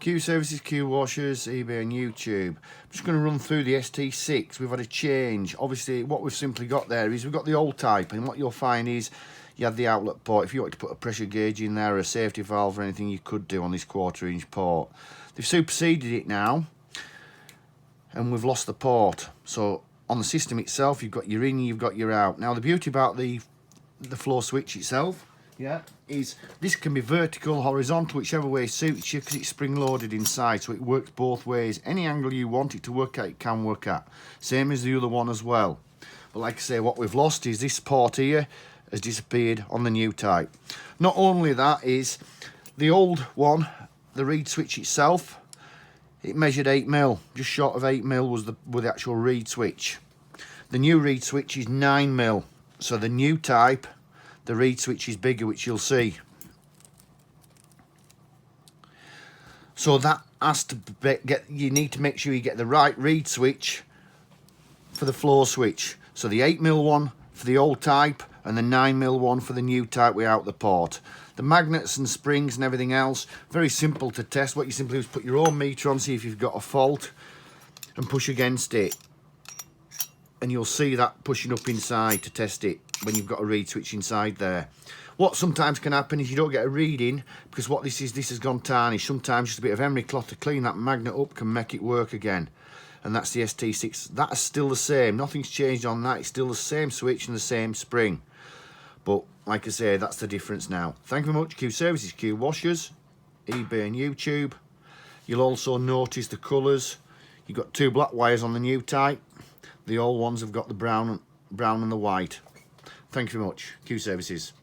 Services, Qwashers, eBay and YouTube. I'm just going to run through the ST6. We've had a change. Obviously, what we've simply got there is we've got the old type, and what you'll find is you had the outlet port. If you wanted to put a pressure gauge in there, or a safety valve or anything, you could do on this 1/4 inch port. They've superseded it now, and we've lost the port. So on the system itself, you've got your in, you've got your out. Now the beauty about the floor switch itself, is this can be vertical, horizontal, whichever way suits you, because it's spring loaded inside, so it works both ways. Any angle you want it to work at, it can work at. Same as the other one as well. But like I say, what we've lost is this port here has disappeared on the new type. Not only that, is the old one, the reed switch itself, it measured 8mm, just short of 8mm was the actual reed switch. The new reed switch is 9mm, so the new type, the reed switch is bigger, which you'll see. So that has to you need to make sure you get the right reed switch for the floor switch. So the 8mm one for the old type and the 9mm one for the new type without the port. The magnets and springs and everything else, very simple to test. What you simply do is put your own meter on, see if you've got a fault, and push against it. And you'll see that pushing up inside to test it when you've got a reed switch inside there. What sometimes can happen is you don't get a reading, because what this has gone tarnished. Sometimes just a bit of emery cloth to clean that magnet up can make it work again. And that's the ST6. That's still the same. Nothing's changed on that. It's still the same switch and the same spring. But like I say, that's the difference now. Thank you very much. Q Services, Qwashers, eBay and YouTube. You'll also notice the colours. You've got 2 black wires on the new type. The old ones have got the brown and the white. Thank you very much. Q Services.